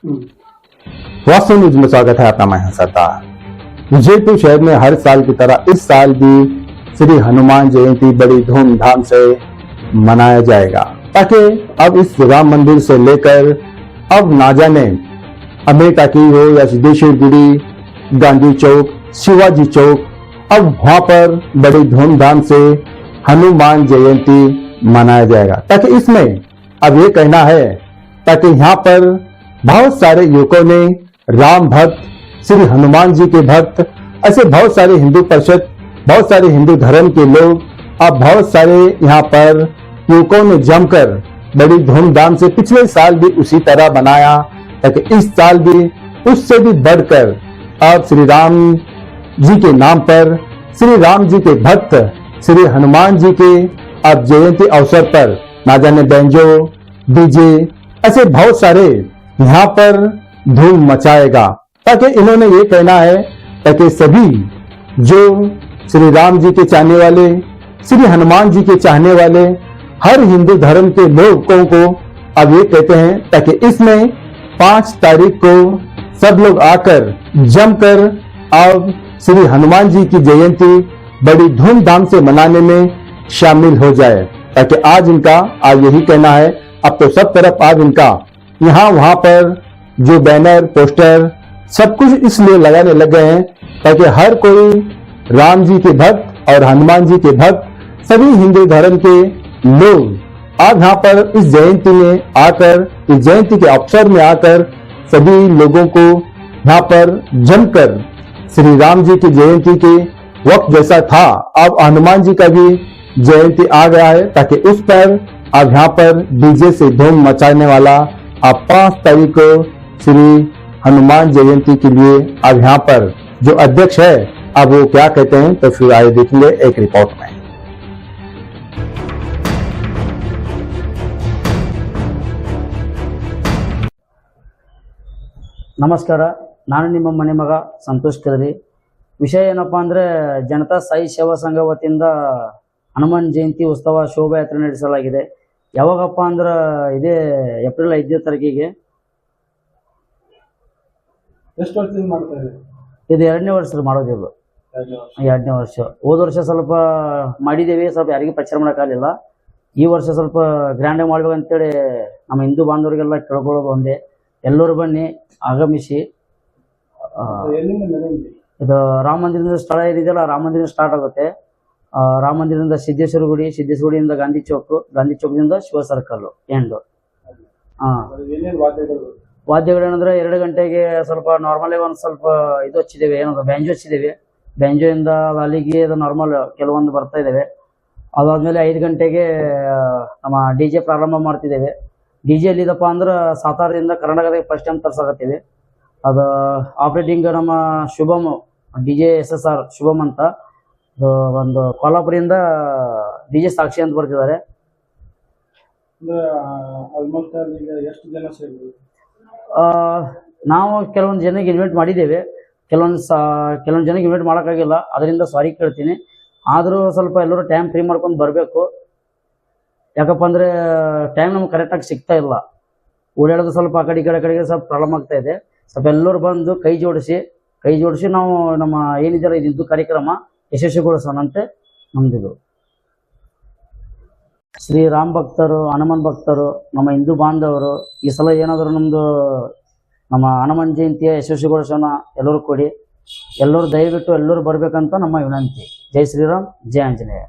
वास्तव न्यूज में स्वागत है आपका। मैं हूं सरदार। विजयपुर शहर में हर साल की तरह इस साल भी श्री हनुमान जयंती बड़ी धूमधाम से मनाया जाएगा, ताकि अब इस राम मंदिर से लेकर अब ना जाने अमेरिका की हो या सिद्धेश्वर गुड़ी, गांधी चौक, शिवाजी चौक, अब वहां पर बड़ी धूमधाम से हनुमान जयंती मनाया जाएगा। ताकि इसमें अब ये कहना है, ताकि यहाँ पर बहुत सारे युवकों ने राम भक्त, श्री हनुमान जी के भक्त, ऐसे बहुत सारे हिंदू परिषद, बहुत सारे हिंदू धर्म के लोग, अब बहुत सारे यहाँ पर युवकों ने जमकर बड़ी धूमधाम से पिछले साल भी उसी तरह बनाया, ताकि इस साल भी उससे भी बढ़कर अब श्री राम जी के नाम पर, श्री राम जी के भक्त श्री हनुमान जी के अब जयंती अवसर पर ना जाने बैंजो, डीजे, ऐसे बहुत सारे यहाँ पर धूम मचाएगा। ताकि इन्होंने ये कहना है, ताकि सभी जो श्री राम जी के चाहने वाले, श्री हनुमान जी के चाहने वाले हर हिंदू धर्म के लोगों को अब ये कहते हैं, ताकि इसमें 5 तारीख को सब लोग आकर जमकर अब श्री हनुमान जी की जयंती बड़ी धूमधाम से मनाने में शामिल हो जाए। ताकि आज इनका आज यही कहना है, अब तो सब तरफ आज इनका यहाँ वहां पर जो बैनर, पोस्टर, सब कुछ इसलिए लगाने लग गए हैं, ताकि हर कोई राम जी के भक्त और हनुमान जी के भक्त सभी हिंदू धर्म के लोग आज यहाँ पर इस जयंती में आकर, इस जयंती के अवसर में आकर सभी लोगों को यहाँ पर जमकर श्री राम जी की जयंती के वक्त जैसा था, अब हनुमान जी का भी जयंती आ गया है, ताकि उस पर अब यहाँ पर डीजे से धूम मचाने वाला अब 5 तारीख को श्री हनुमान जयंती के लिए अब यहाँ पर जो अध्यक्ष है अब वो क्या कहते हैं, तो फिर आइए देखेंगे एक रिपोर्ट में। ನಮಸ್ಕಾರ, ನಾನು ನಿಮ್ಮ ಮನೆ ಮಗ ಸಂತೋಷ್ ಕದರಿ। ವಿಷಯ ಏನಪ್ಪ ಅಂದರೆ, ಜನತಾ ಸಾಯಿ ಸೇವಾ ಸಂಘ ವತಿಯಿಂದ ಹನುಮಾನ್ ಜಯಂತಿ ಉತ್ಸವ ಶೋಭಾಯಾತ್ರೆ ನಡೆಸಲಾಗಿದೆ। ಯಾವಾಗಪ್ಪ ಅಂದ್ರೆ ಇದೇ ಏಪ್ರಿಲ್ 5ನೇ ತಾರೀಕಿಗೆ। ಎಷ್ಟು ವರ್ಷದಿಂದ ಮಾಡ್ತಾ ಇದ್ದೀವಿ? ಇದು 2ನೇ ವರ್ಷ ಮಾಡೋದಿಲ್ಲ, 2ನೇ ವರ್ಷ। ಹೋದ ವರ್ಷ ಸ್ವಲ್ಪ ಮಾಡಿದ್ದೇವೆ, ಸ್ವಲ್ಪ ಯಾರಿಗೂ ಪ್ರಚಾರ ಮಾಡೋಕ್ಕಾಗಲಿಲ್ಲ। ಈ ವರ್ಷ ಸ್ವಲ್ಪ ಗ್ರ್ಯಾಂಡಾಗಿ ಮಾಡ್ಬೇಕಂತೇಳಿ ನಮ್ಮ ಹಿಂದೂ ಬಾಂಧವರಿಗೆಲ್ಲ ಕೇಳ್ಕೊಳ್ಳೋದು ಒಂದೇ, ಎಲ್ಲರೂ ಬನ್ನಿ ಆಗಮಿಸಿ। ಇದು ರಾಮ ಮಂದಿರದ ಸ್ಥಳ ಏನಿದೆಯಲ್ಲ, ರಾಮ ಮಂದಿರ ಸ್ಟಾರ್ಟ್ ಆಗುತ್ತೆ। ರಾಮ ಮಂದಿರದಿಂದ ಸಿದ್ದೇಶ್ವರ ಗುಡಿ, ಸಿದ್ದೇಶ್ವರ ಗುಡಿಯಿಂದ ಗಾಂಧಿ ಚೌಕ್, ಗಾಂಧಿ ಚೌಕದಿಂದ ಶಿವ ಸರ್ಕಲ್ ಎಂಡ್। ವಾದ್ಯಗಳೇನಂದ್ರೆ 2 ಗಂಟೆಗೆ ಸ್ವಲ್ಪ ನಾರ್ಮಲ್ ಒಂದು ಸ್ವಲ್ಪ ಇದು ಹಚ್ಚಿದ್ದೇವೆ, ಏನಂದ್ರೆ ಬ್ಯಾಂಜೋ ಹಚ್ಚಿದ್ದೇವೆ। ಬ್ಯಾಂಜೋಯಿಂದ ಅಲ್ಲಿಗೆ ಅದು ನಾರ್ಮಲ್ ಕೆಲವೊಂದು ಬರ್ತಾ ಇದ್ದೇವೆ। ಅದಾದ್ಮೇಲೆ 5 ಗಂಟೆಗೆ ನಮ್ಮ DJ ಪ್ರಾರಂಭ ಮಾಡ್ತಿದ್ದೇವೆ। DJ ಎಲ್ಲಿದಪ್ಪ ಅಂದ್ರೆ ಸಾತಾರದಿಂದ ಕರ್ನಾಟಕದಾಗ ಫಸ್ಟ್ ಟೈಮ್ ತರ್ಸಾಕತ್ತೀವಿ। ಅದು ಆಪರೇಟಿಂಗ್ ನಮ್ಮ ಶುಭಮ್ DJ SSR ಶುಭಮ್ ಅಂತ, ಒಂದು ಕೊಲ್ಲಾಪುರಿಂದ DJ ಸಾಕ್ಷಿ ಅಂತ ಬರ್ತಿದ್ದಾರೆ। ನಾವು ಕೆಲವೊಂದು ಜನಕ್ಕೆ ಇನ್ವೈಟ್ ಮಾಡಿದ್ದೇವೆ, ಕೆಲವೊಂದು ಜನಕ್ಕೆ ಇನ್ವೈಟ್ ಮಾಡೋಕ್ಕಾಗಿಲ್ಲ, ಅದರಿಂದ ಸಾರಿ ಕೇಳ್ತೀನಿ। ಆದರೂ ಸ್ವಲ್ಪ ಎಲ್ಲರೂ ಟೈಮ್ ಫ್ರೀ ಮಾಡ್ಕೊಂಡು ಬರಬೇಕು, ಯಾಕಪ್ಪ ಅಂದರೆ ಟೈಮ್ ನಮ್ಗೆ ಕರೆಕ್ಟಾಗಿ ಸಿಗ್ತಾ ಇಲ್ಲ, ಓಡಾಡೋದು ಸ್ವಲ್ಪ ಆ ಕಡೆ ಈ ಕಡೆಗೆ ಸ್ವಲ್ಪ ಪ್ರಾಬ್ಲಮ್ ಆಗ್ತಾ ಇದೆ। ಸ್ವಲ್ಪ ಎಲ್ಲರೂ ಬಂದು ಕೈ ಜೋಡಿಸಿ ನಾವು ನಮ್ಮ ಏನಿದೆ ಇದು ಕಾರ್ಯಕ್ರಮ ಯಶಸ್ವಿಗೊಳಿಸೋಣಂತೆ ನಮ್ದಿದು। ಶ್ರೀ ರಾಮ್ ಭಕ್ತರು, ಹನುಮಾನ್ ಭಕ್ತರು, ನಮ್ಮ ಹಿಂದೂ ಬಾಂಧವರು ಈ ಸಲ ಏನಾದರೂ ನಮ್ಮದು ನಮ್ಮ ಹನುಮಾನ್ ಜಯಂತಿಯ ಯಶಸ್ವಿಗೊಳಿಸೋಣ, ಎಲ್ಲರೂ ಕೊಡಿ, ಎಲ್ಲರೂ ದಯವಿಟ್ಟು ಎಲ್ಲರೂ ಬರಬೇಕಂತ ನಮ್ಮ ವಿನಂತಿ। ಜೈ ಶ್ರೀರಾಮ್, ಜೈ ಆಂಜನೇಯ।